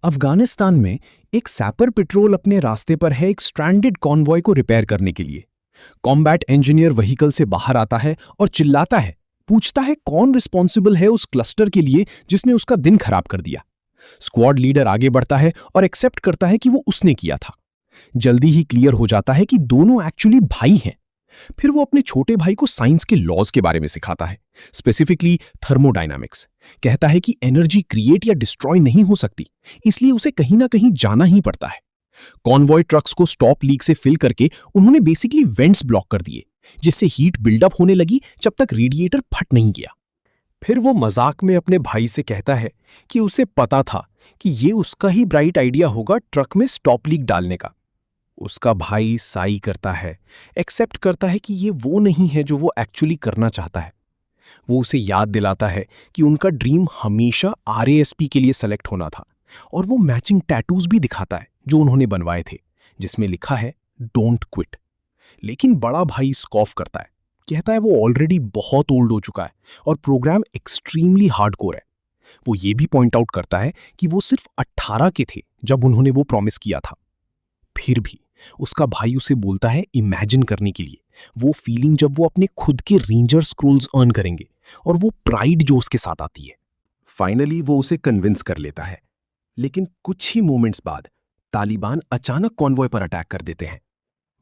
अफगानिस्तान में एक सैपर पेट्रोल अपने रास्ते पर है एक स्ट्रैंडेड कॉन्वॉय को रिपेयर करने के लिए। कॉम्बैट इंजीनियर व्हीकल से बाहर आता है और चिल्लाता है, पूछता है कौन रिस्पॉन्सिबल है उस क्लस्टर के लिए जिसने उसका दिन खराब कर दिया। स्क्वाड लीडर आगे बढ़ता है और एक्सेप्ट करता है कि वो उसने किया था। जल्दी ही क्लियर हो जाता है कि दोनों एक्चुअली भाई हैं। फिर वो अपने छोटे भाई को साइंस के लॉज के बारे में सिखाता है, स्पेसिफिकली थर्मोडायनामिक्स। कहता है कि एनर्जी क्रिएट या डिस्ट्रॉय नहीं हो सकती, इसलिए उसे कहीं ना कहीं जाना ही पड़ता है। कॉन्वॉय ट्रक्स को स्टॉप लीक से फिल करके उन्होंने बेसिकली वेंट्स ब्लॉक कर दिए, जिससे हीट बिल्डअप होने लगी जब तक रेडिएटर फट नहीं गया। फिर वो मजाक में अपने भाई से कहता है कि उसे पता था कि ये उसका ही ब्राइट आइडिया होगा ट्रक में स्टॉप लीक डालने का। उसका भाई साई करता है, एक्सेप्ट करता है कि ये वो नहीं है जो वो एक्चुअली करना चाहता है। वो उसे याद दिलाता है कि उनका ड्रीम हमेशा आरएएसपी के लिए सेलेक्ट होना था, और वो मैचिंग टैटूज भी दिखाता है जो उन्होंने बनवाए थे, जिसमें लिखा है डोंट क्विट। लेकिन बड़ा भाई स्कॉफ करता है, कहता है वो ऑलरेडी बहुत ओल्ड हो चुका है और प्रोग्राम एक्सट्रीमली हार्डकोर है। वो ये भी पॉइंट आउट करता है कि वो सिर्फ 18 के थे जब उन्होंने वो प्रॉमिस किया था। फिर भी उसका भाई उसे बोलता है इमेजिन करने के लिए वो फीलिंग जब वो अपने खुद के रेंजर स्क्रोल्स अर्न करेंगे, और वो प्राइड जो उसके साथ आती है। फाइनली वो उसे कन्विंस कर लेता है, लेकिन कुछ ही मोमेंट्स बाद तालिबान अचानक कॉन्वॉय पर अटैक कर देते हैं।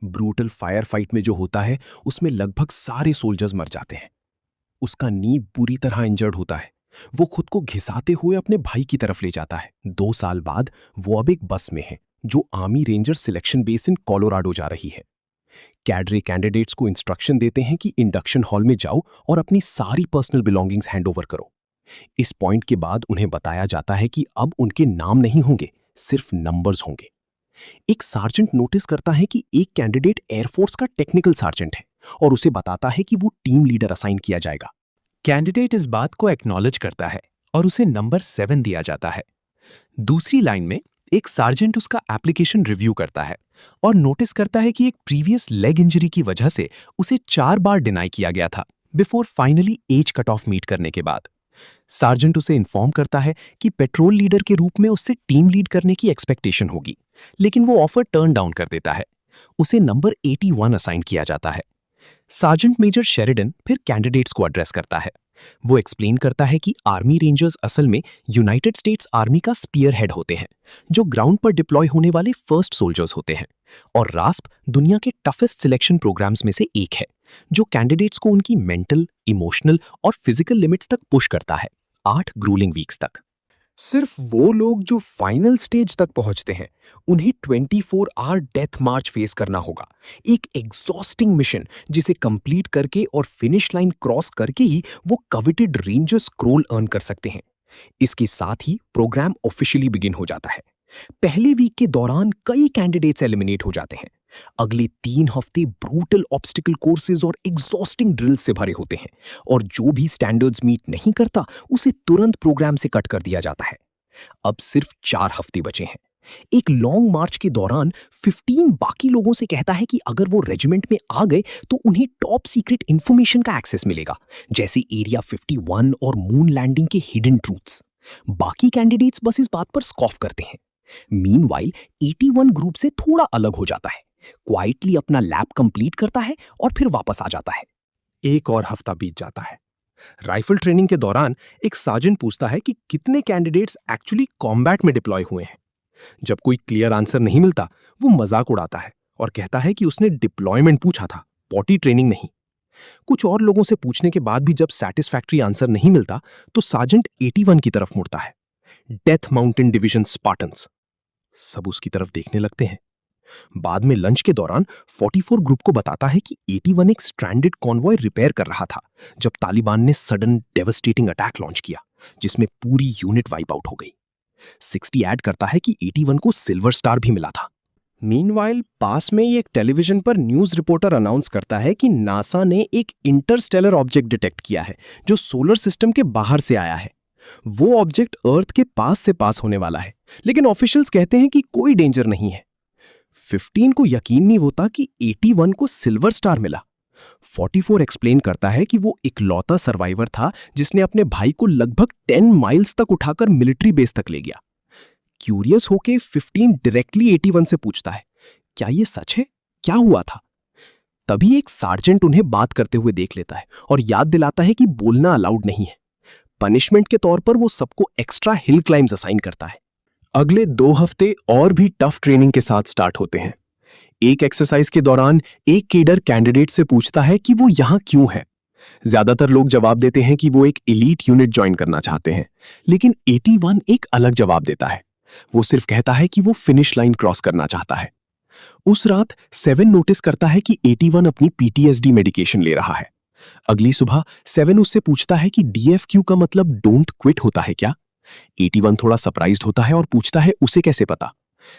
ब्रूटल फायर फाइट में जो होता है उसमें लगभग सारे सोल्जर्स मर जाते हैं। उसका नी बुरी तरह इंजर्ड होता है। वो खुद को घिसाते हुए अपने भाई की तरफ ले जाता है। 2 साल बाद वो अब एक बस में है जो army ranger selection base in Colorado जा रही है। कैडरे कैंडिडेट्स को इंस्ट्रक्शन देते हैं कि इंडक्शन हॉल में जाओ और अपनी सारी पर्सनल बिलोंगिंग्स हैंडओवर करो। इस पॉइंट के बाद उन्हें बताया जाता है कि अब उनके नाम नहीं होंगे, सिर्फ नंबर्स होंगे। एक सार्जेंट नोटिस करता है कि एक कैंडिडेट एयरफोर्स का टेक्निकल सार्जेंट है और उसे बताता है कि वो टीम लीडर असाइन किया जाएगा। कैंडिडेट इस बात को एक्नॉलेज करता है और उसे नंबर 7 दिया जाता है। दूसरी लाइन में एक सार्जेंट उसका एप्लीकेशन रिव्यू करता है और नोटिस करता है कि एक प्रीवियस लेग इंजरी की वजह से उसे 4 बार डिनाई किया गया था before finally as cut off meet करने के बाद। सार्जेंट उसे इन्फॉर्म करता है कि पेट्रोल लीडर के रूप में उससे टीम लीड करने की एक्सपेक्टेशन होगी, लेकिन वो ऑफर टर्न डाउन कर देता है। उसे नंबर 81 असाइन किया जाता है। सार्जेंट मेजर शेरिडन फिर कैंडिडेट्स को एड्रेस करता है। वो एक्सप्लेन करता है कि आर्मी रेंजर्स असल में यूनाइटेड स्टेट्स आर्मी का स्पीयर हेड होते हैं, जो ग्राउंड पर डिप्लॉय होने वाले फर्स्ट सोल्जर्स होते हैं, और रास्प दुनिया के टफेस्ट सिलेक्शन प्रोग्राम्स में से एक है जो कैंडिडेट्स को उनकी मेंटल, इमोशनल और फिजिकल लिमिट्स तक पुश करता है, 8 ग्रूलिंग वीक्स तक। सिर्फ वो लोग जो फाइनल स्टेज तक पहुंचते हैं उन्हें 24 आवर डेथ मार्च फेस करना होगा, एक एग्जॉस्टिंग मिशन जिसे कंप्लीट करके और फिनिश लाइन क्रॉस करके ही वो कविटेड रेंजर स्क्रोल अर्न कर सकते हैं। इसके साथ ही प्रोग्राम ऑफिशियली बिगिन हो जाता है। पहले वीक के दौरान कई कैंडिडेट्स एलिमिनेट हो जाते हैं। अगले 3 हफ्ते ब्रूटल ऑब्स्टिकल कोर्सेज और एग्जॉस्टिंग ड्रिल्स से भरे होते हैं, और जो भी स्टैंडर्ड्स मीट नहीं करता उसे तुरंत प्रोग्राम से कट कर दिया जाता है। अब सिर्फ 4 हफ्ते बचे हैं। एक लॉन्ग मार्च के दौरान 15 बाकी लोगों से कहता है कि अगर वो रेजिमेंट में आ गए तो उन्हें टॉप सीक्रेट इंफॉर्मेशन का एक्सेस मिलेगा, जैसे एरिया 51 और मून लैंडिंग के हिडन ट्रूथ्स। बाकी कैंडिडेट्स बस इस बात पर स्कॉफ करते हैं। मीनवाइल 81 ग्रुप से थोड़ा अलग हो जाता है, क्वाइटली अपना लैब कंप्लीट करता है और फिर वापस आ जाता है। एक और हफ्ता बीत जाता है। राइफल ट्रेनिंग के दौरान एक सार्जेंट पूछता है कि कितने कैंडिडेट्स एक्चुअली कॉम्बैट में डिप्लॉय हुए हैं। जब कोई क्लियर आंसर नहीं मिलता, वो मजाक उड़ाता है और कहता है कि उसने डिप्लॉयमेंट पूछा था, पॉटी ट्रेनिंग नहीं। कुछ और लोगों से पूछने के बाद भी जब सैटिस्फैक्ट्री आंसर नहीं मिलता तो सार्जेंट 81 की तरफ मुड़ता है, डेथ माउंटेन डिवीजन स्पार्टन्स। सब उसकी तरफ देखने लगते हैं। बाद में लंच के दौरान 44 ग्रुप को बताता है कि 81 एक स्ट्रैंडेड कॉन्वॉय रिपेयर कर रहा था जब तालिबान ने सडन डेवास्टेटिंग अटैक लॉन्च किया, जिसमें पूरी यूनिट वाइप आउट हो गई। 60 ऐड करता है कि 81 को सिल्वर स्टार भी मिला था। मीनवाइल पास में ही एक टेलीविजन पर न्यूज रिपोर्टर अनाउंस करता है कि नासा ने एक इंटरस्टेलर ऑब्जेक्ट डिटेक्ट किया है जो सोलर सिस्टम के बाहर से आया है। वो ऑब्जेक्ट अर्थ के पास से पास होने वाला है, लेकिन ऑफिशियल्स कहते हैं कि कोई डेंजर नहीं है। 15 को यकीन नहीं होता कि 81 को सिल्वर स्टार मिला। 44 एक्सप्लेन करता है कि वो इकलौता सर्वाइवर था जिसने अपने भाई को लगभग 10 माइल्स तक उठाकर मिलिट्री बेस तक ले गया। क्यूरियस होके 15 डायरेक्टली 81 से पूछता है, क्या ये सच है? क्या हुआ था? तभी एक सार्जेंट उन्हें बात करते हुए देख लेता है और याद दिलाता है कि बोलना अलाउड नहीं है। पनिशमेंट के तौर पर वो सबको एक्स्ट्रा हिल क्लाइम्स असाइन करता है। अगले 2 हफ्ते और भी टफ ट्रेनिंग के साथ स्टार्ट होते हैं। एक एक्सरसाइज के दौरान एक केडर कैंडिडेट से पूछता है कि वो यहां क्यों है। ज्यादातर लोग जवाब देते हैं कि वो एक एलीट यूनिट ज्वाइन करना चाहते हैं, लेकिन 81 एक अलग जवाब देता है। वो सिर्फ कहता है कि वो फिनिश लाइन क्रॉस करना चाहता है। उस रात 7 नोटिस करता है कि 81 अपनी पीटीएसडी मेडिकेशन ले रहा है। अगली सुबह 7 उससे पूछता है कि डीएफक्यू का मतलब डोंट क्विट होता है क्या? 81 थोड़ा सरप्राइज्ड होता है और पूछता है उसे कैसे पता।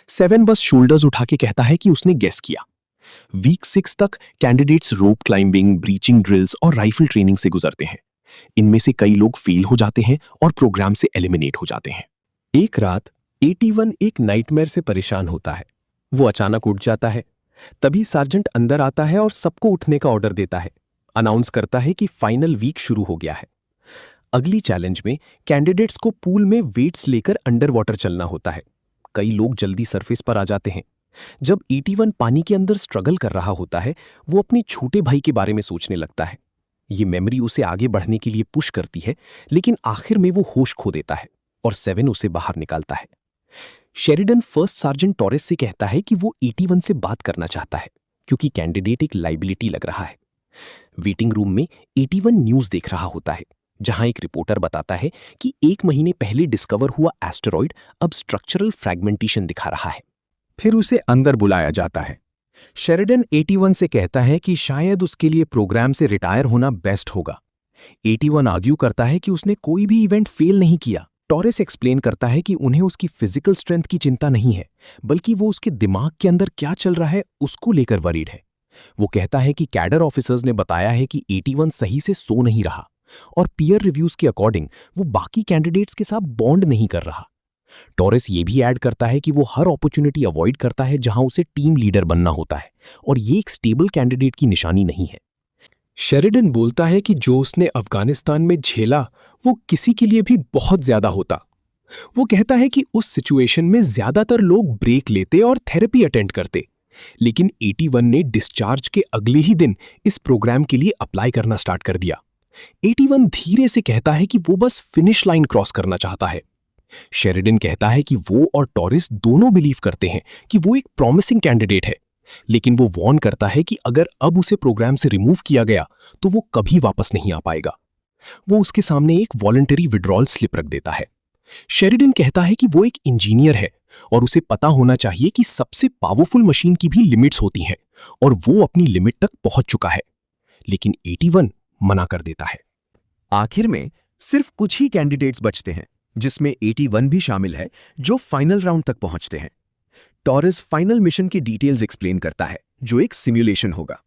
7 बस शोल्डर्स उठा के कहता है कि उसने गेस किया। वीक 6 तक candidates rope climbing, breaching drills और राइफल ट्रेनिंग से गुजरते हैं। इनमें से कई लोग फेल हो जाते हैं और प्रोग्राम से एलिमिनेट हो जाते हैं। एक रात 81 एक नाइटमेयर से परेशान होता है। वो अचानक उठ जाता है। तभी सार्जेंट अंदर आता है और सबको उठने का ऑर्डर देता है। अनाउंस करता है कि फाइनल वीक शुरू हो गया है। अगली चैलेंज में कैंडिडेट्स को पूल में वेट्स लेकर अंडर वाटर चलना होता है। कई लोग जल्दी सरफेस पर आ जाते हैं। जब 81 पानी के अंदर स्ट्रगल कर रहा होता है, वो अपने छोटे भाई के बारे में सोचने लगता है। ये मेमोरी उसे आगे बढ़ने के लिए पुश करती है, लेकिन आखिर में वो होश खो देता है और 7 उसे बाहर निकालता है। शेरिडन फर्स्ट सार्जेंट टॉरेस से कहता है कि वो 81 से बात करना चाहता है, क्योंकि कैंडिडेट एक लाइबिलिटी लग रहा है। वेटिंग रूम में 81 न्यूज देख रहा होता है, जहां एक रिपोर्टर बताता है कि 1 महीने पहले डिस्कवर हुआ एस्टेरॉइड अब स्ट्रक्चरल फ्रैगमेंटेशन दिखा रहा है। फिर उसे अंदर बुलाया जाता है। शेरिडन 81 से कहता है कि शायद उसके लिए प्रोग्राम से रिटायर होना बेस्ट होगा। 81 आर्ग्यू करता है कि उसने कोई भी इवेंट फेल नहीं किया। टॉरेस एक्सप्लेन करता है कि उन्हें उसकी फिजिकल स्ट्रेंथ की चिंता नहीं है, बल्कि वो उसके दिमाग के अंदर क्या चल रहा है उसको लेकर वरीड है। वो कहता है कि कैडर ऑफिसर्स ने बताया है कि 81 सही से सो नहीं रहा और पीयर रिव्यूज के अकॉर्डिंग वो बाकी कैंडिडेट्स के साथ बॉन्ड नहीं कर रहा। टॉरेस ये भी ऐड करता है कि वो हर अपॉर्चुनिटी अवॉइड करता है जहां उसे टीम लीडर बनना होता है, और ये एक स्टेबल कैंडिडेट की निशानी नहीं है। शेरिडन बोलता है कि जो उसने अफगानिस्तान में झेला वो किसी के लिए भी बहुत ज्यादा होता। वो कहता है कि उस सिचुएशन में ज्यादातर लोग ब्रेक लेते और थेरेपी अटेंड करते, लेकिन 81 ने डिस्चार्ज के अगले ही दिन इस प्रोग्राम के लिए अप्लाई करना स्टार्ट कर दिया। 81 धीरे से कहता है कि वो बस फिनिश लाइन क्रॉस करना चाहता है। शेरिडन कहता है कि वो और टॉरिस दोनों बिलीव करते हैं कि वो एक प्रॉमिसिंग कैंडिडेट है, लेकिन वो वॉर्न करता है कि अगर अब उसे प्रोग्राम से रिमूव किया गया तो वो कभी वापस नहीं आ पाएगा। वो उसके सामने एक वॉलंटरी विड्रॉल स्लिप रख देता है। शेरिडन कहता है कि वो एक इंजीनियर है और उसे पता होना चाहिए कि सबसे पावरफुल मशीन की भी लिमिट्स होती हैं और वो अपनी लिमिट तक पहुंच चुका है, लेकिन 81 मना कर देता है। आखिर में सिर्फ कुछ ही कैंडिडेट्स बचते हैं, जिसमें 81 भी शामिल है, जो फाइनल राउंड तक पहुंचते हैं। टॉरेस फाइनल मिशन की डिटेल्स एक्सप्लेन करता है, जो एक सिमुलेशन होगा।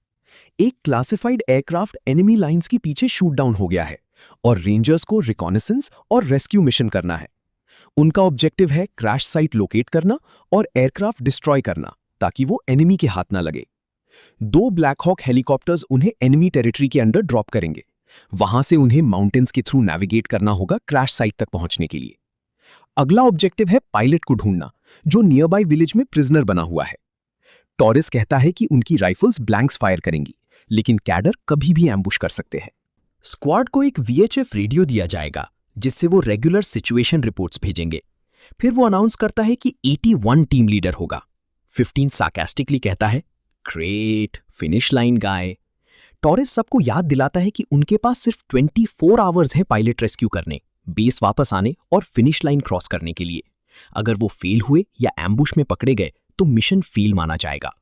एक क्लासिफाइड एयरक्राफ्ट एनिमी लाइंस के पीछे शूट डाउन हो गया है और रेंजर्स को रिकॉनेसेंस और रेस्क्यू मिशन करना है। उनका ऑब्जेक्टिव है क्रैश साइट लोकेट करना और एयरक्राफ्ट डिस्ट्रॉय करना, ताकि वो एनिमी के हाथ ना लगे। 2 ब्लैक हॉक हेलीकॉप्टर्स उन्हें एनिमी टेरिटरी के अंडर ड्रॉप करेंगे। वहां से उन्हें माउंटेन्स के थ्रू नेविगेट करना होगा क्रैश साइट तक पहुंचने के लिए। अगला ऑब्जेक्टिव है पायलट को ढूंढना, जो नियर बाय विलेज में प्रिजनर बना हुआ है। टॉरेस कहता है कि उनकी राइफल्स ब्लैंक्स फायर करेंगी, लेकिन कैडर कभी भी एम्बुश कर सकते हैं। स्क्वाड को एक VHF रेडियो दिया जाएगा, जिससे वो रेगुलर सिचुएशन रिपोर्ट्स भेजेंगे। फिर वो अनाउंस करता है कि 81 टीम लीडर होगा। 15 सार्कास्टिकली कहता है, ग्रेट, फिनिश लाइन गाय। टॉरेस सबको याद दिलाता है कि उनके पास सिर्फ 24 आवर्स हैं पायलट रेस्क्यू करने, बेस वापस आने और फिनिश लाइन क्रॉस करने के लिए। अगर वो फेल हुए या एम्बुश में पकड़े गए तो मिशन फेल माना जाएगा।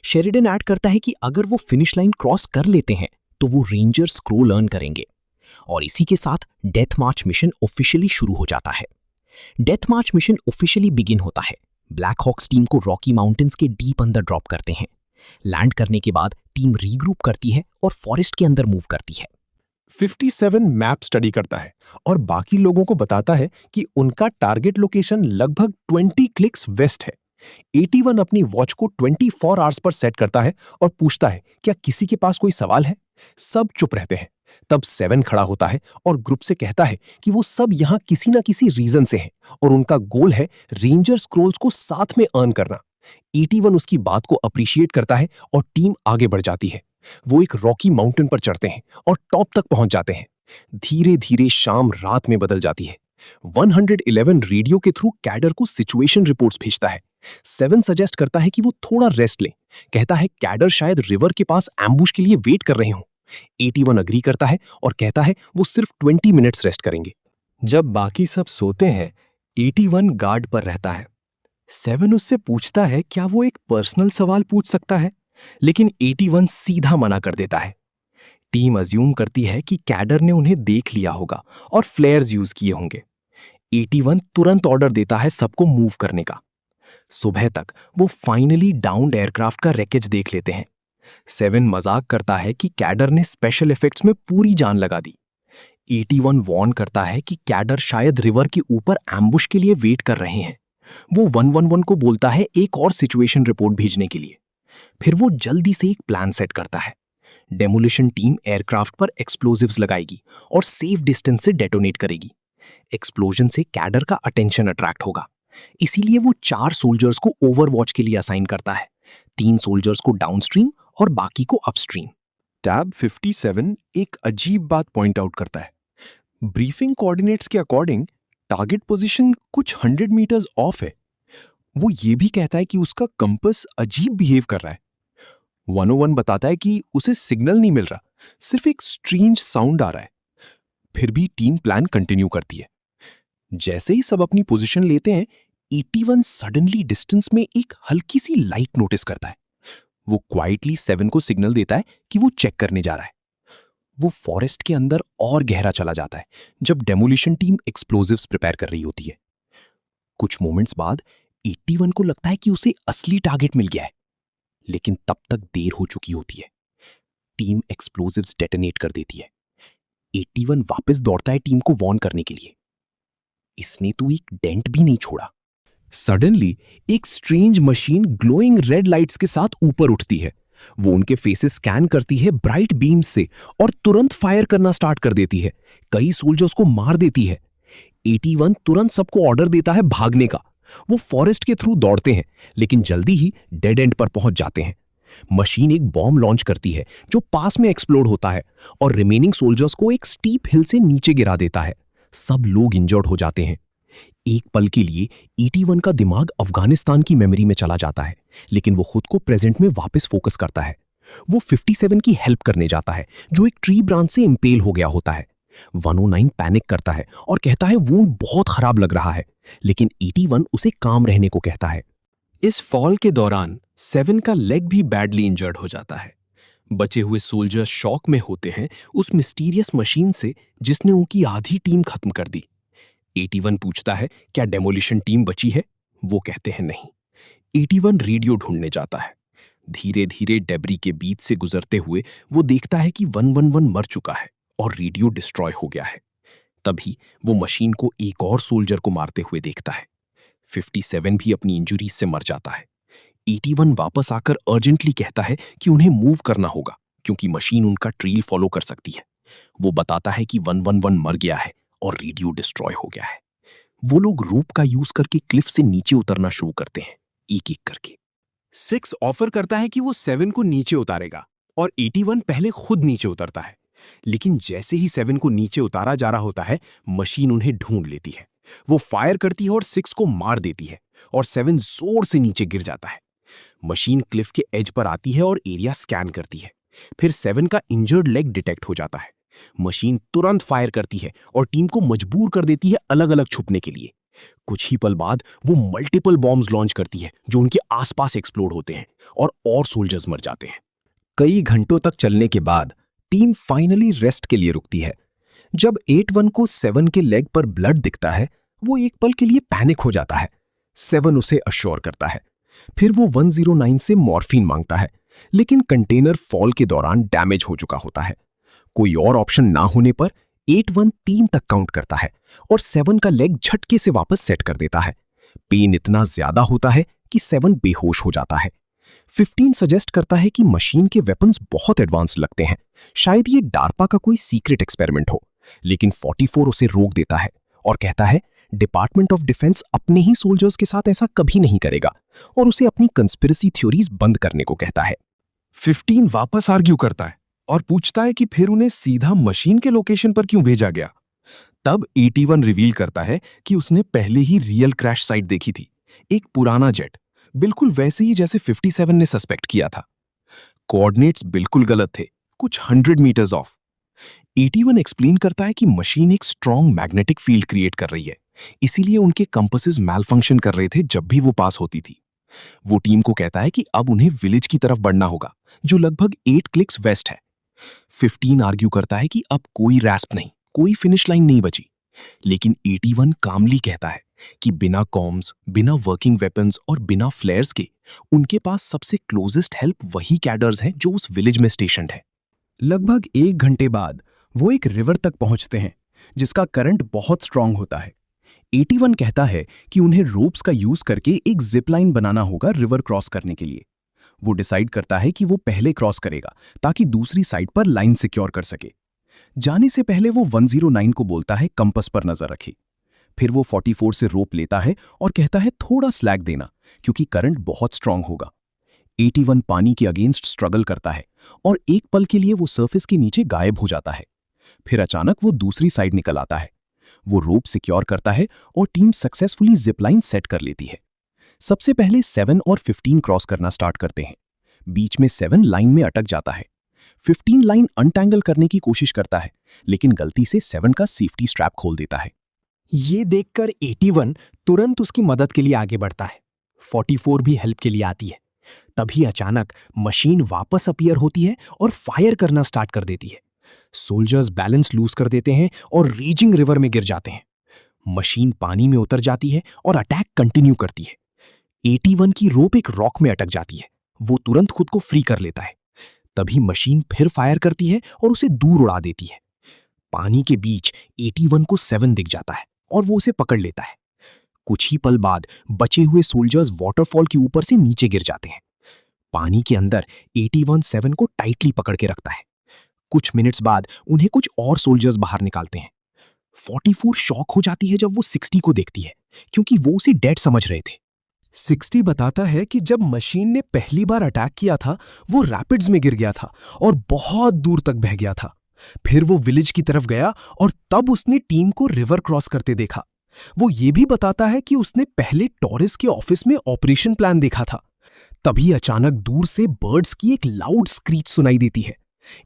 शेरिडन ऐड करता है कि अगर वो फिनिश लाइन क्रॉस कर लेते हैं तो वो रेंजर स्क्रोल अर्न करेंगे। और इसी के साथ डेथ मार्च मिशन ऑफिशियली शुरू हो जाता है। डेथ मार्च मिशन ऑफिशियली बिगिन होता है। ब्लैक हॉक्स टीम को रॉकी माउंटेन्स के डीप अंदर ड्रॉप करते हैं। लैंड करने के बाद टीम रीग्रुप करती है और फॉरेस्ट के अंदर मूव करती है। 57 मैप स्टडी करता है और बाकी लोगों को बताता है कि उनका टारगेट लोकेशन लगभग 20 क्लिक्स वेस्ट है। 81 अपनी वॉच को 24 आवर्स पर सेट करता है और पूछता है, क्या किसी के पास कोई सवाल है? सब चुप रहते हैं। तब 7 खड़ा होता है और ग्रुप से कहता है कि वो सब यहाँ किसी ना किसी रीजन से हैं और उनका गोल है रेंजर स्क्रोल्स को साथ में अर्न करना। 81 उसकी बात को अप्रिशिएट करता है और टीम आगे बढ़ जाती है। वो एक रॉकी माउंटेन पर चढ़ते हैं और टॉप तक पहुंच जाते हैं। धीरे धीरे शाम रात में बदल जाती है। 111 रेडियो के थ्रू कैडर को सिचुएशन रिपोर्ट्स भेजता है। 7 सजेस्ट करता है कि वो थोड़ा रेस्ट ले। कहता है कैडर शायद रिवर के पास एम्बुश के लिए वेट कर रहे हों। 81 अग्री करता है और कहता है वो सिर्फ 20 मिनट्स रेस्ट करेंगे। जब बाकी सब सोते हैं, 81 गार्ड पर रहता है। 7 उससे पूछता है क्या वो एक पर्सनल सवाल पूछ सकता है, लेकिन 81 सीधा मना कर देता है। टीम अज्यूम करती है कि कैडर ने उन्हें देख लिया होगा और फ्लेयर्स यूज किए होंगे। 81 तुरंत ऑर्डर देता है सबको मूव करने का। सुबह तक वो फाइनली डाउन्ड एयरक्राफ्ट का रैकेज देख लेते हैं। 7 मजाक करता है कि कैडर ने स्पेशल इफेक्ट्स में पूरी जान लगा दी। 81 वार्न करता है कि कैडर शायद रिवर के ऊपर एम्बुश के लिए वेट कर रहे हैं। वो 111 को बोलता है एक और सिचुएशन रिपोर्ट भेजने के लिए। फिर वो जल्दी से एक प्लान सेट करता है। डेमोलिशन टीम एयरक्राफ्ट पर एक्सप्लोजिव्स लगाएगी और सेफ डिस्टेंस से डेटोनेट करेगी। एक्सप्लोजन से कैडर का अटेंशन अट्रैक्ट होगा, इसीलिए वो 4 सोल्जर्स को ओवरवॉच के लिए असाइन करता है, 3 सोल्जर्स को डाउनस्ट्रीम और बाकी को अपस्ट्रीम। टैब 57 एक अजीब बात पॉइंट आउट करता है। ब्रीफिंग कोऑर्डिनेट्स के अकॉर्डिंग टारगेट पोजीशन कुछ 100 मीटर्स ऑफ है। वो ये भी कहता है कि उसका कंपास अजीब बिहेव कर रहा है। 101 बताता है कि उसे सिग्नल नहीं मिल रहा, सिर्फ एक स्ट्रेंज साउंड आ रहा है। फिर भी टीम प्लान कंटिन्यू करती है। जैसे ही सब अपनी पोजीशन लेते हैं, 81 सडनली डिस्टेंस में एक हल्की सी लाइट नोटिस करता है। वो क्वाइटली 7 को सिग्नल देता है कि वो चेक करने जा रहा है। वो फॉरेस्ट के अंदर और गहरा चला जाता है जब डेमोलिशन टीम एक्सप्लोजिव्स प्रिपेयर कर रही होती है। कुछ मोमेंट्स बाद 81 को लगता है कि उसे असली टारगेट मिल गया है, लेकिन तब तक देर हो चुकी होती है। टीम एक्सप्लोजिव्स डेटोनेट कर देती है। 81 वापस दौड़ता है टीम को वार्न करने के लिए। इसने तो एक डेंट भी नहीं छोड़ा। सडनली एक strange machine glowing red lights के साथ ऊपर उठती है। वो उनके फेसेस स्कैन करती है ब्राइट बीम्स से और तुरंत फायर करना स्टार्ट कर देती है। कई सोल्जर्स को मार देती है। 81 तुरंत सबको ऑर्डर देता है भागने का। वो फॉरेस्ट के थ्रू दौड़ते हैं, लेकिन जल्दी ही डेड एंड पर पहुंच जाते हैं। मशीन एक बॉम्ब लॉन्च करती है जो पास में एक्सप्लोड होता है और रिमेनिंग सोल्जर्स को एक स्टीप हिल से नीचे गिरा देता है। सब लोग इंजर्ड हो जाते हैं। एक पल के लिए 81 का दिमाग अफगानिस्तान की मेमोरी में चला जाता है, लेकिन वो खुद को प्रेजेंट में वापस फोकस करता है। वो 57 की हेल्प करने जाता है जो एक ट्री ब्रांच से इंपेल हो गया होता है। 109 पैनिक करता है और कहता है वुंड बहुत खराब लग रहा है, लेकिन 81 उसे काम रहने को कहता है। इस फॉल के दौरान 7 का लेग भी बैडली इंजर्ड हो जाता है। बचे हुए सोल्जर्स शॉक में होते हैं उस मिस्टीरियस मशीन से जिसने उनकी आधी टीम खत्म कर दी। 81 पूछता है क्या डेमोलिशन टीम बची है? वो कहते हैं नहीं। 81 रेडियो ढूंढने जाता है। धीरे धीरे डेब्री के बीच से गुजरते हुए वो देखता है कि 111 मर चुका है और रेडियो डिस्ट्रॉय हो गया है। तभी वो मशीन को एक और सोल्जर को मारते हुए देखता है। 57 भी अपनी इंजुरीज से मर जाता है। 81 वापस आकर अर्जेंटली कहता है कि उन्हें मूव करना होगा क्योंकि मशीन उनका ट्रेल फॉलो कर सकती है। वो बताता है कि 111 मर गया है और रेडियो डिस्ट्रॉय हो गया है। वो लोग रोप का यूज करके क्लिफ से नीचे उतरना शुरू करते हैं, एक एक करके। 6 ऑफर करता है कि वो 7 को नीचे उतारेगा और 81 पहले खुद नीचे उतरता है, लेकिन जैसे ही 7 को नीचे उतारा जा रहा होता है, मशीन उन्हें ढूंढ लेती है। वो फायर करती है और 6 को मार देती है और 7 जोर से नीचे गिर जाता है। मशीन क्लिफ के एज पर आती है और एरिया स्कैन करती है। फिर 7 का इंजर्ड लेग डिटेक्ट हो जाता है। मशीन तुरंत फायर करती है और टीम को मजबूर कर देती है अलग अलग छुपने के लिए। कुछ ही पल बाद वो मल्टीपल बॉम्ब्स लॉन्च करती है जो उनके आसपास एक्सप्लोड होते हैं और सोल्जर्स मर जाते हैं। कई घंटों तक चलने के बाद टीम फाइनली रेस्ट के लिए रुकती है। जब 81 को 7 के लेग पर ब्लड दिखता है, वो एक पल के लिए पैनिक हो जाता है। 7 उसे अश्योर करता है। फिर वो 109 से मॉर्फिन मांगता है, लेकिन कंटेनर फॉल के दौरान डैमेज हो चुका होता है। कोई और ऑप्शन ना होने पर 81 3 तक काउंट करता है और 7 का लेग झटके से वापस सेट कर देता है। पेन इतना ज्यादा होता है कि 7 बेहोश हो जाता है। 15 सजेस्ट करता है कि मशीन के वेपन्स बहुत एडवांस लगते हैं, शायद ये डार्पा का कोई सीक्रेट एक्सपेरिमेंट हो। लेकिन 44 उसे रोक देता है और कहता है डिपार्टमेंट ऑफ डिफेंस अपने ही सोल्जर्स के साथ ऐसा कभी नहीं करेगा, और उसे अपनी कंस्पिरेसी थ्योरीज बंद करने को कहता है। 15 वापस आर्ग्यू करता है और पूछता है कि फिर उन्हें सीधा मशीन के लोकेशन पर क्यों भेजा गया। तब 81 रिवील करता है कि उसने पहले ही रियल क्रैश साइट देखी थी, एक पुराना जेट, बिल्कुल वैसे ही जैसे 57 ने सस्पेक्ट किया था। कोऑर्डिनेट्स बिल्कुल गलत थे, कुछ 100 मीटर्स ऑफ। 81 एक्सप्लेन करता है कि मशीन एक स्ट्रॉन्ग मैग्नेटिक फील्ड क्रिएट कर रही है, इसीलिए उनके कंपासेस मैलफंक्शन कर रहे थे जब भी वो पास होती थी। वो टीम को कहता है कि अब उन्हें विलेज की तरफ बढ़ना होगा, जो लगभग 8 क्लिक्स वेस्ट है। 15 आर्ग्यू करता है कि अब कोई रैस्प नहीं, कोई फिनिश लाइन नहीं बची। लेकिन 81 कामली कहता है कि बिना कॉम्स, बिना वर्किंग वेपन्स और बिना फ्लेयर्स के उनके पास सबसे क्लोजेस्ट हेल्प वही कैडर्स हैं जो उस विलेज में स्टेशन्ड है। लगभग 1 घंटे बाद वो एक रिवर तक पहुंचते हैं जिसका करंट बहुत स्ट्रांग होता है। 81 कहता है कि उन्हें रोप्स का यूज करके एक जिप लाइन बनाना होगा रिवर क्रॉस करने के लिए। वो डिसाइड करता है कि वो पहले क्रॉस करेगा ताकि दूसरी साइड पर लाइन सिक्योर कर सके। जाने से पहले वो 109 को बोलता है कंपास पर नजर रखे। फिर वो 44 से रोप लेता है और कहता है थोड़ा स्लैग देना क्योंकि करंट बहुत स्ट्रांग होगा। 81 पानी के अगेंस्ट स्ट्रगल करता है और एक पल के लिए वो सरफेस के नीचे गायब हो जाता है। फिर अचानक वो दूसरी साइड निकल आता है। वो रोप सिक्योर करता है और team successfully zip line set कर लेती है। सबसे पहले 7 और 15 क्रॉस करना स्टार्ट करते हैं। बीच में 7 लाइन में अटक जाता है। 15 लाइन अनटैंगल करने की कोशिश करता है, लेकिन गलती से 7 का सेफ्टी स्ट्रैप खोल देता है। ये देखकर 81 तुरंत उसकी मदद के लिए आगे बढ़ता है। 44 भी हेल्प के लिए आती है। तभी अचानक मशीन वापस अपीयर होती है और फायर करना स्टार्ट कर देती है। सोल्जर्स बैलेंस लूज कर देते हैं और रीजिंग रिवर में गिर जाते हैं। मशीन पानी में उतर जाती है और अटैक कंटिन्यू करती है। 81 की रोप एक रॉक में अटक जाती है। वो तुरंत खुद को फ्री कर लेता है। तभी मशीन फिर फायर करती है और उसे दूर उड़ा देती है। पानी के बीच 81 को 7 दिख जाता है और वो उसे पकड़ लेता है। कुछ ही पल बाद बचे हुए सोल्जर्स वाटरफॉल के ऊपर से नीचे गिर जाते हैं। पानी के अंदर 81 7 को टाइटली पकड़ के रखता है। कुछ मिनट्स बाद उन्हें कुछ और सोल्जर्स बाहर निकालते हैं। 44 शॉक हो जाती है जब वो 60 को देखती है, क्योंकि वो उसे डेड समझ रहे थे। 60 बताता है कि जब मशीन ने पहली बार अटैक किया था वो रैपिड्स में गिर गया था और बहुत दूर तक बह गया था। फिर वो विलेज की तरफ गया और तब उसने टीम को रिवर क्रॉस करते देखा। वो ये भी बताता है कि उसने पहले टॉरिस के ऑफिस में ऑपरेशन प्लान देखा था। तभी अचानक दूर से बर्ड्स की एक लाउड स्क्रीच सुनाई देती है।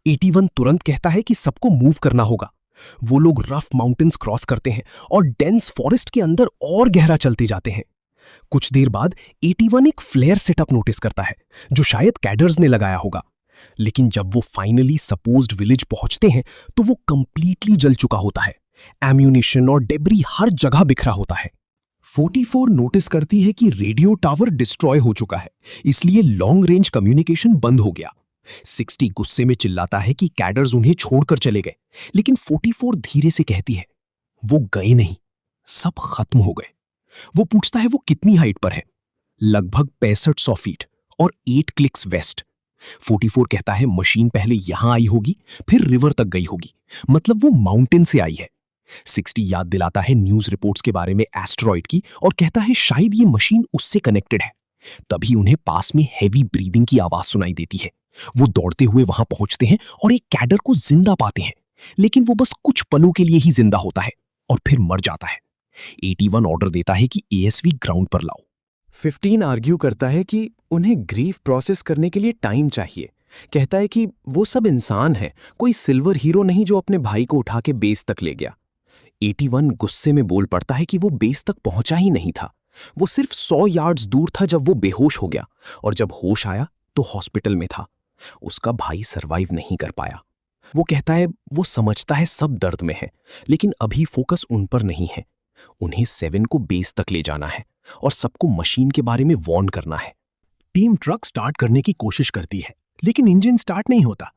81 तुरंत कहता है कि सबको मूव करना होगा। वो लोग रफ माउंटेन्स क्रॉस करते हैं और डेंस फॉरेस्ट के अंदर और गहरा चलते जाते हैं। कुछ देर बाद 81 एक फ्लेयर सेटअप नोटिस करता है जो शायद कैडर्स ने लगाया होगा। लेकिन जब वो फाइनली सपोज्ड विलेज पहुंचते हैं तो वो कंप्लीटली जल चुका होता है। एम्यूनिशन और डेब्री हर जगह बिखरा होता है। 44 नोटिस करती है कि रेडियो टावर डिस्ट्रॉय हो चुका है, इसलिए लॉन्ग रेंज कम्युनिकेशन बंद हो गया। 60 गुस्से में चिल्लाता है कि कैडर्स उन्हें छोड़कर चले गए, लेकिन 44 धीरे से कहती है वो गए नहीं, सब खत्म हो गए। वो पूछता है वो कितनी हाइट पर है। लगभग 6500 फीट और 8 क्लिक्स वेस्ट। 44 कहता है मशीन पहले यहां आई होगी, फिर रिवर तक गई होगी, मतलब वो माउंटेन से आई है। 60 याद दिलाता है न्यूज रिपोर्ट्स के बारे में एस्टेरॉइड की और कहता है शायद ये मशीन उससे कनेक्टेड है। तभी उन्हें पास में हेवी ब्रीदिंग की आवाज सुनाई देती है। वो दौड़ते हुए वहां पहुंचते हैं और एक कैडर को जिंदा पाते हैं, लेकिन वो बस कुछ पलों के लिए ही जिंदा होता है और फिर मर जाता है। 81 ऑर्डर देता है कि एएसवी ग्राउंड पर लाओ। 15 आर्ग्यू करता है कि उन्हें ग्रीफ प्रोसेस करने के लिए टाइम चाहिए। कहता है कि वो सब इंसान हैं, कोई सिल्वर हीरो नहीं जो अपने भाई को उठा के बेस तक ले गया। 81 गुस्से में बोल पड़ता है कि वो बेस तक पहुंचा ही नहीं था। वो सिर्फ 100 यार्ड्स दूर था जब वो बेहोश हो गया, और जब होश आया तो हॉस्पिटल में था। उसका भाई सरवाइव नहीं कर पाया। वो कहता है वो समझता है सब दर्द में है, लेकिन अभी फोकस उन पर नहीं है। उन्हें 7 को बेस तक ले जाना है और सबको मशीन के बारे में वार्न करना है। टीम ट्रक स्टार्ट करने की कोशिश करती है, लेकिन इंजन स्टार्ट नहीं होता।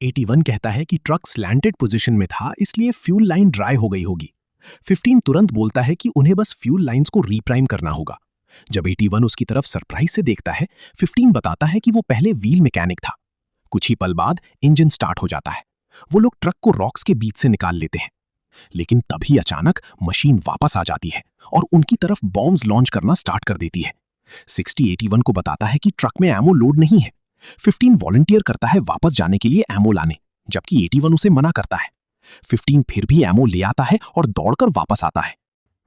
81 कहता है कि ट्रक स्लैंटेड पोजीशन में था, इसलिए फ्यूल लाइन ड्राई हो गई होगी। 15 तुरंत बोलता है कि उन्हें बस फ्यूल लाइंस को रीप्राइम करना होगा। जब 81 उसकी तरफ सरप्राइज से देखता है, 15 बताता है कि वो पहले व्हील मैकेनिक था। कुछ ही पल बाद इंजन स्टार्ट हो जाता है। वो लोग ट्रक को रॉक्स के बीच से निकाल लेते हैं, लेकिन तभी अचानक मशीन वापस आ जाती है और उनकी तरफ बॉम्ब्स लॉन्च करना स्टार्ट कर देती है। 60 81 को बताता है कि ट्रक में एमो लोड नहीं है। 15 वॉलंटियर करता है वापस जाने के लिए एमो लाने, जबकि 81 उसे मना करता है। 15 फिर भी एमो ले आता है और दौड़कर वापस आता है।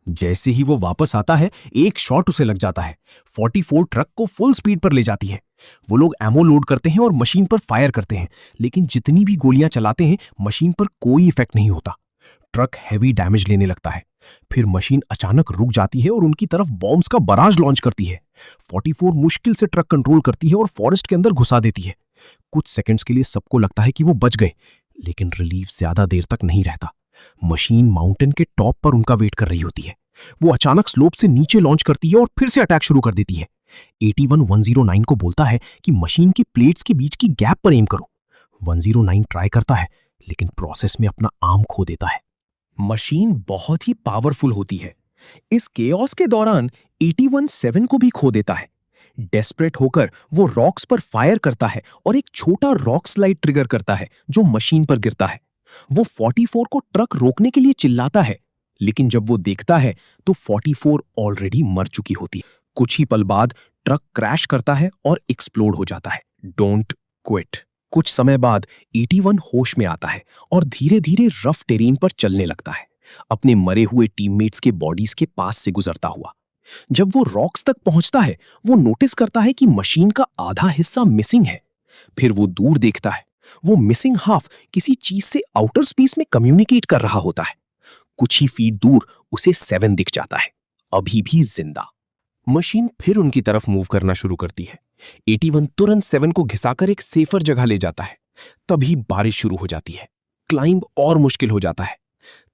जैसे ही वो वापस आता है, एक शॉट उसे लग जाता है। 44 ट्रक को फुल स्पीड पर ले जाती है। वो लोग एमो लोड करते हैं और मशीन पर फायर करते हैं, लेकिन जितनी भी गोलियां चलाते हैं, मशीन पर कोई इफेक्ट नहीं होता। ट्रक हैवी डैमेज लेने लगता है। फिर मशीन अचानक रुक जाती है और उनकी तरफ बॉम्ब्स का बराज लॉन्च करती है। 44 मुश्किल से ट्रक कंट्रोल करती है और फॉरेस्ट के अंदर घुसा देती है। कुछ सेकंड्स के लिए सबको लगता है कि वो बच गए, लेकिन रिलीफ ज्यादा देर तक नहीं रहता। मशीन माउंटेन के टॉप पर उनका वेट कर रही होती है। वो अचानक स्लोप से नीचे लॉन्च करती है और फिर से अटैक शुरू कर देती है। 81 109 को बोलता है कि मशीन की प्लेट्स के बीच की गैप पर एम करो। 109 ट्राई करता है, लेकिन प्रोसेस में अपना आर्म खो देता है। मशीन बहुत ही पावरफुल होती है। इस केओस के दौरान 81 7 को भी खो देता है। डेस्परेट होकर वो रॉक्स पर फायर करता है और एक छोटा रॉक स्लाइड ट्रिगर करता है जो मशीन पर गिरता है। वो 44 को ट्रक रोकने के लिए चिल्लाता है, लेकिन जब वो देखता है तो 44 ऑलरेडी मर चुकी होती है। कुछ ही पल बाद ट्रक क्रैश करता है और एक्सप्लोड हो जाता है। Don't quit. कुछ समय बाद 81 होश में आता है और धीरे धीरे रफ टेरेन पर चलने लगता है, अपने मरे हुए टीममेट्स के बॉडीज के पास से गुजरता हुआ। जब वो रॉक्स तक पहुंचता है, वो नोटिस करता है कि मशीन का आधा हिस्सा मिसिंग है। फिर वो दूर देखता है। वो मिसिंग हाफ किसी चीज से आउटर स्पेस में कम्युनिकेट कर रहा होता है। कुछ ही फीट दूर उसे 7 दिख जाता है, अभी भी जिंदा। मशीन फिर उनकी तरफ मूव करना शुरू करती है। 81 तुरंत 7 को घिसाकर एक सेफर जगह ले जाता है। तभी बारिश शुरू हो जाती है। क्लाइंब और मुश्किल हो जाता है।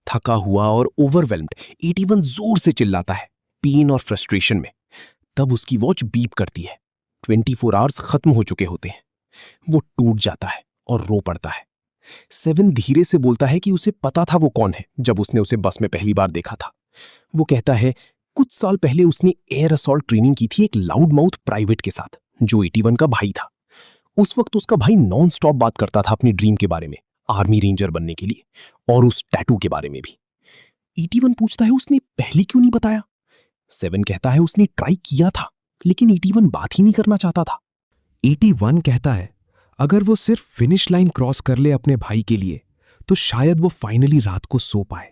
थका हुआ और ओवरवेल्म्ड 81 जोर से चिल्लाता है, पेन और फ्रस्ट्रेशन में। तब उसकी वॉच बीप करती है। 24 आवर्स खत्म हो चुके होते हैं। वो टूट जाता है और रो पड़ता है। 7 धीरे से बोलता है कि उसे पता था वो कौन है जब उसने उसे बस में पहली बार देखा था। वो कहता है कुछ साल पहले उसने एयर असॉल्ट ट्रेनिंग की थी एक लाउड माउथ प्राइवेट के साथ, जो 81 का भाई था। उस वक्त उसका भाई नॉन स्टॉप बात करता था अपनी ड्रीम के बारे में, आर्मी रेंजर बनने के लिए, और उस टैटू के बारे में भी। 81 पूछता है उसने पहले क्यों नहीं बताया। 7 कहता है उसने ट्राई किया था, लेकिन 81 बात ही नहीं करना चाहता था। 81 कहता है अगर वो सिर्फ फिनिश लाइन क्रॉस कर ले अपने भाई के लिए, तो शायद वो फाइनली रात को सो पाए।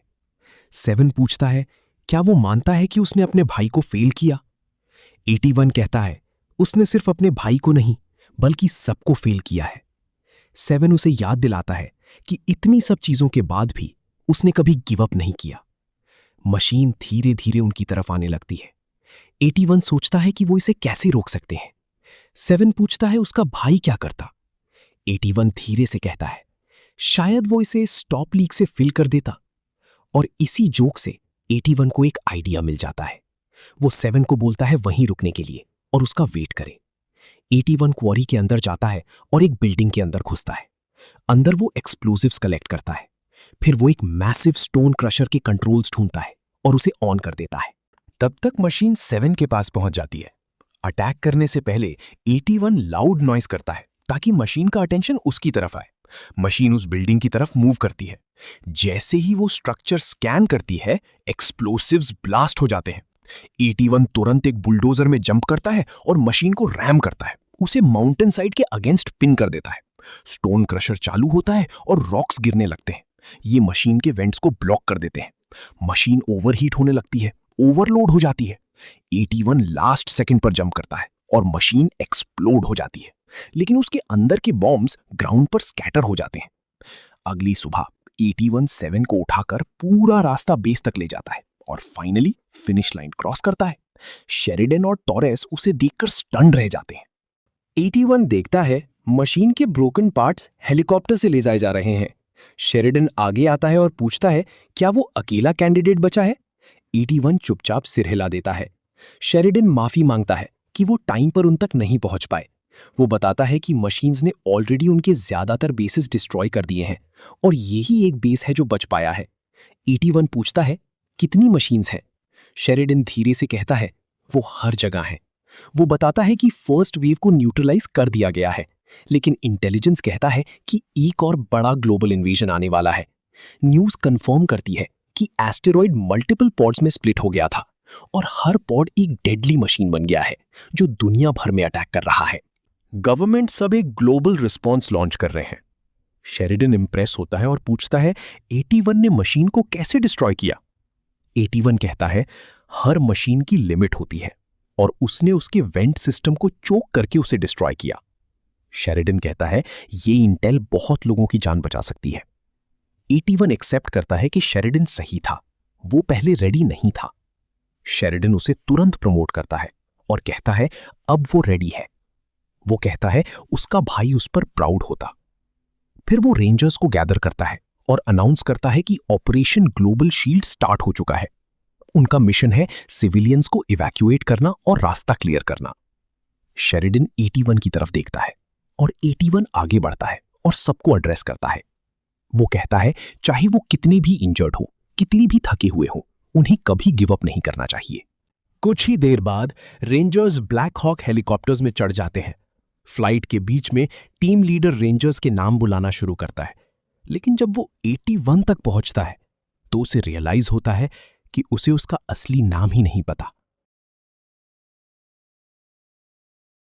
7 पूछता है क्या वो मानता है कि उसने अपने भाई को फेल किया। 81 कहता है उसने सिर्फ अपने भाई को नहीं बल्कि सबको फेल किया है। 7 उसे याद दिलाता है कि इतनी सब चीजों के बाद भी उसने कभी गिव अप नहीं किया। मशीन धीरे धीरे उनकी तरफ आने लगती है। 81 सोचता है कि वो इसे कैसे रोक सकते हैं। 7 पूछता है उसका भाई क्या करता। 81 धीरे से कहता है शायद वो इसे स्टॉप लीक से फिल कर देता। और इसी जोक से 81 को एक आइडिया मिल जाता है। वो 7 को बोलता है वहीं रुकने के लिए और उसका वेट करे। 81 क्वारी के अंदर जाता है और एक बिल्डिंग के अंदर घुसता है। अंदर वो एक्सप्लोजिव्स कलेक्ट करता है। फिर वो एक मैसिव स्टोन क्रशर के कंट्रोल्स ढूंढता है और उसे ऑन कर देता है। तब तक मशीन 7 के पास पहुंच जाती है। अटैक करने से पहले 81 लाउड नॉइज करता है ताकि मशीन का अटेंशन उसकी तरफ आए। मशीन उस बिल्डिंग की तरफ मूव करती है। जैसे ही वो स्ट्रक्चर स्कैन करती है, एक्सप्लोसिव्स ब्लास्ट हो जाते हैं। 81 तुरंत एक बुलडोजर में जंप करता है और मशीन को रैम करता है, उसे माउंटेन साइड के अगेंस्ट पिन कर देता है। स्टोन क्रशर चालू होता है और रॉक्स गिरने लगते हैं। ये मशीन के वेंट्स को ब्लॉक कर देते हैं। मशीन ओवरहीट होने लगती है, ओवरलोड हो जाती है। 81 लास्ट सेकंड पर जंप करता है और मशीन एक्सप्लोड हो जाती है, लेकिन उसके अंदर के बॉम्ब्स ग्राउंड पर स्कैटर हो जाते हैं। अगली सुबह 81 7 को उठाकर पूरा रास्ता बेस तक ले जाता है और फाइनली फिनिश लाइन क्रॉस करता है। शेरिडन और टॉरेस उसे देखकर स्टन्ड रह जाते हैं। 81 देखता है मशीन के ब्रोकन पार्ट्स हेलीकॉप्टर से ले जाए जा रहे हैं। शेरिडन आगे आता है और पूछता है क्या वो अकेला कैंडिडेट बचा है। 81 चुपचाप सिर हिला देता है। शेरिडन माफी मांगता है कि वो टाइम पर उन तक नहीं पहुंच पाए। वो बताता है कि मशीन्स ने ऑलरेडी उनके ज्यादातर बेसेस डिस्ट्रॉय कर दिए हैं और यही एक बेस है जो बच पाया है। 81 पूछता है कितनी मशीन्स हैं। शेरिडन धीरे से कहता है वो हर जगह है। वो बताता है कि फर्स्ट वेव को न्यूट्रलाइज कर दिया गया है, लेकिन इंटेलिजेंस कहता है कि एक और बड़ा ग्लोबल इन्वेजन आने वाला है। न्यूज़ कंफर्म करती है कि एस्टेरॉइड मल्टीपल पॉड्स में स्प्लिट हो गया था और हर पॉड एक डेडली मशीन बन गया है जो दुनिया भर में अटैक कर रहा है। गवर्नमेंट सब एक ग्लोबल रिस्पॉन्स लॉन्च कर रहे हैं। शेरिडन इंप्रेस होता है और पूछता है 81 ने मशीन को कैसे डिस्ट्रॉय किया। 81 कहता है हर मशीन की लिमिट होती है और उसने उसके वेंट सिस्टम को चोक करके उसे डिस्ट्रॉय किया। शेरिडन कहता है ये इंटेल बहुत लोगों की जान बचा सकती है। 81 एक्सेप्ट करता है कि शेरिडन सही था, वो पहले रेडी नहीं था। शेरिडन उसे तुरंत प्रमोट करता है और कहता है अब वो रेडी है। वो कहता है उसका भाई उस पर प्राउड होता। फिर वो रेंजर्स को गैदर करता है और अनाउंस करता है कि ऑपरेशन ग्लोबल शील्ड स्टार्ट हो चुका है। उनका मिशन है सिविलियंस को इवैक्यूएट करना और रास्ता क्लियर करना। शेरिडन 81 की तरफ देखता है और 81 आगे बढ़ता है और सबको एड्रेस करता है। वो कहता है चाहे वो कितने भी इंजर्ड हो, कितनी भी थके हुए हो, उन्हें कभी गिव अप नहीं करना चाहिए। कुछ ही देर बाद रेंजर्स ब्लैक हॉक हेलीकॉप्टर्स में चढ़ जाते हैं। फ्लाइट के बीच में टीम लीडर रेंजर्स के नाम बुलाना शुरू करता है, लेकिन जब वो 81 तक पहुंचता है तो उसे रियलाइज होता है कि उसे उसका असली नाम ही नहीं पता।